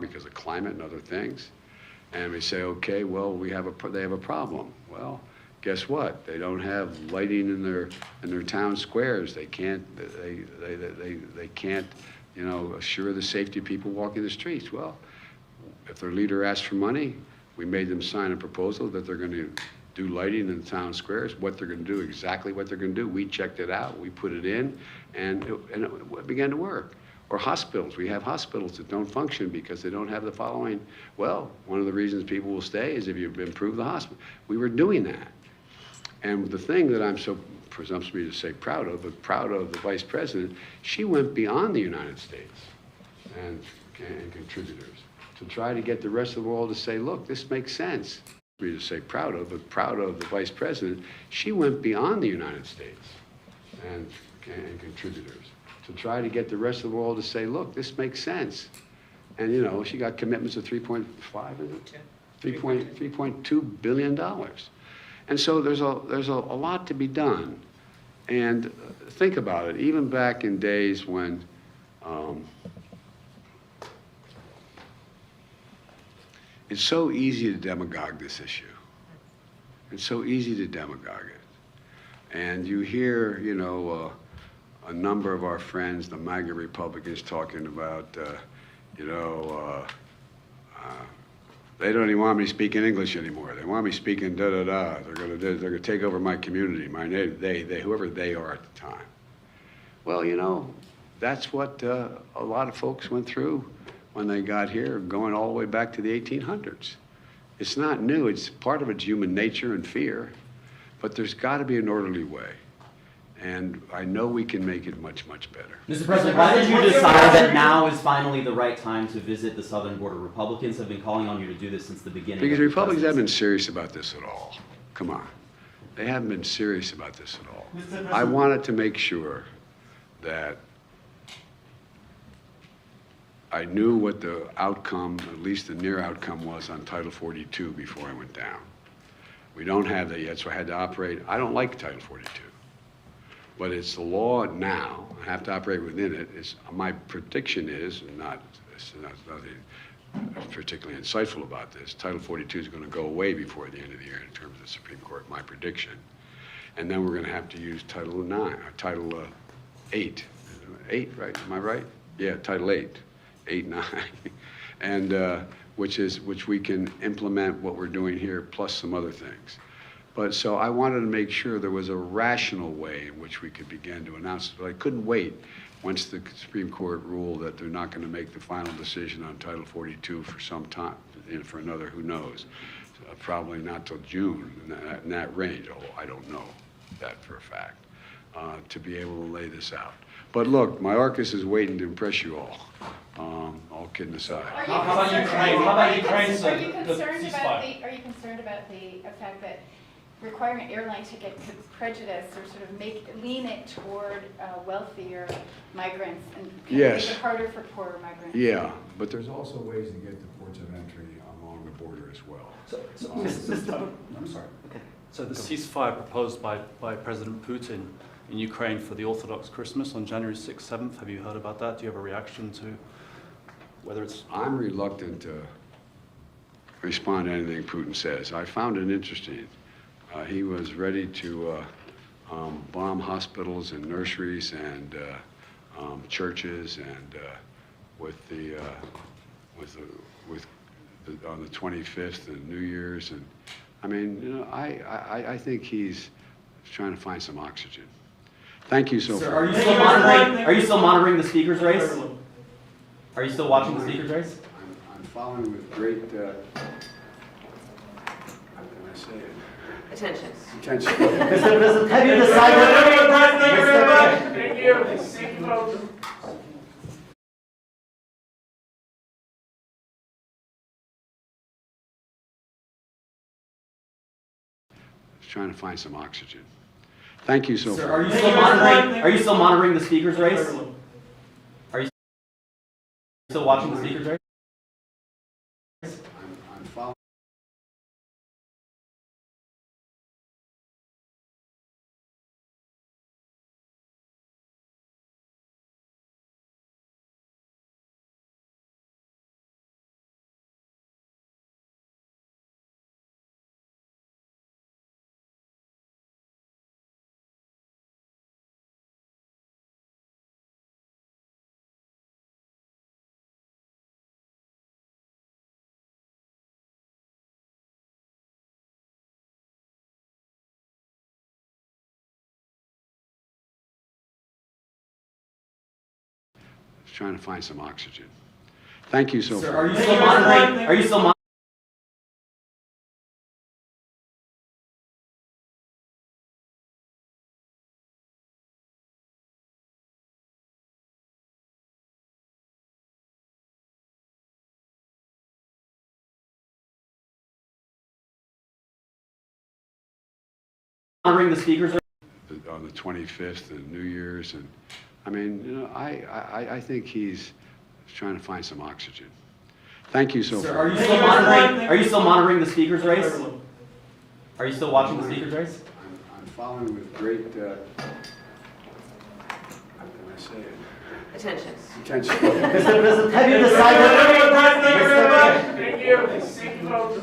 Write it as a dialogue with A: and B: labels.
A: because of climate and other things. And we say, okay, well, they have a problem. Well, guess what? They don't have lighting in their town squares. They can't you know, assure the safety of people walking the streets. Well, if their leader asked for money, we made them sign a proposal that they're going to do lighting in the town squares, what they're going to do, exactly what they're going to do. We checked it out, we put it in, and it began to work. Or hospitals. We have hospitals that don't function because they don't have the following. Well, one of the reasons people will stay is if you improve the hospital. We were doing that. And the thing that I'm so presumptuous to say proud of, but proud of the Vice President, she went beyond the United States and contributors to try to get the rest of the world to say, look, this makes sense. To say proud of, but proud of the Vice President, she went beyond the United States and contributors to try to get the rest of the world to say, look, this makes sense. And you know, she got commitments of 3.5, is it? 3.2 billion dollars. And so there's a lot to be done. And think about it, even back in days when it's so easy to demagogue this issue. It's so easy to demagogue it. And you hear, you know, a number of our friends, the MAGA Republicans, talking about, you know, they don't even want me speaking English anymore. They want me speaking da-da-da. They're gonna take over my community, my name, they, whoever they are at the time. Well, you know, that's what a lot of folks went through when they got here, going all the way back to the 1800s. It's not new. It's part of it's human nature and fear, but there's got to be an orderly way. And I know we can make it much, much better.
B: Mr. President, why did you decide that now is finally the right time to visit the southern border? Republicans have been calling on you to do this since the beginning.
A: Because Republicans haven't been serious about this at all. Come on. They haven't been serious about this at all. I wanted to make sure that I knew what the outcome, at least the near outcome, was on Title 42 before I went down. We don't have that yet, so I had to operate. I don't like Title 42, but it's the law now. I have to operate within it. My prediction is, it's nothing particularly insightful about this, Title 42 is going to go away before the end of the year in terms of the Supreme Court, my prediction. And then we're going to have to use Title 9, or Title 8. 8, right? Am I right? Yeah, Title 8. 8, 9, and which we can implement what we're doing here, plus some other things. But so I wanted to make sure there was a rational way in which we could begin to announce it. But I couldn't wait once the Supreme Court ruled that they're not going to make the final decision on Title 42 for some time, for another, who knows, probably not till June, in that range. Oh, I don't know that for a fact, to be able to lay this out. But look, Mayorkas is waiting to impress you all. All kidding aside.
C: Are you concerned about the fact that requiring an airline ticket could prejudice or sort of lean it toward wealthier migrants and
A: yes.
C: Make it harder for poorer migrants?
A: Yeah, but there's also ways to get to ports of entry along the border as well.
D: I'm sorry. Okay. So the ceasefire proposed by President Putin in Ukraine for the Orthodox Christmas on January 6th, 7th, have you heard about that? Do you have a reaction to whether it's...
A: I'm reluctant to respond to anything Putin says. I found it interesting. He was ready to bomb hospitals and nurseries and churches, and on the 25th and New Year's, and I mean, you know, I think he's trying to find some oxygen. Thank you so
B: Sir,
A: far.
B: are you still monitoring the speaker's race? Are you still watching the speaker's race?
A: I'm following with great, how can I say it?
E: Attention.
A: Attention.
B: Mr. President, have you decided?
F: Thank you very much. Thank you. Thank you, folks.
A: Trying to find some oxygen. Thank you so
B: Sir,
A: far.
B: are you still monitoring the speaker's race? Are you still watching the speaker's race?
A: I'm following. trying to find some oxygen. Thank you so
B: Sir,
A: far.
B: are you still monitoring? Are you still monitoring? Monitoring the speakers?
A: On the 25th and New Year's, and I mean, you know, I think he's trying to find some oxygen. Thank you so
B: Sir,
A: far.
B: are you still monitoring? Are you still monitoring the speakers race? Are you still watching the speakers race?
A: I'm following with great, how can I say it?
E: Attention.
A: Attention.
B: Have you decided?
F: Thank you. Thank you, folks.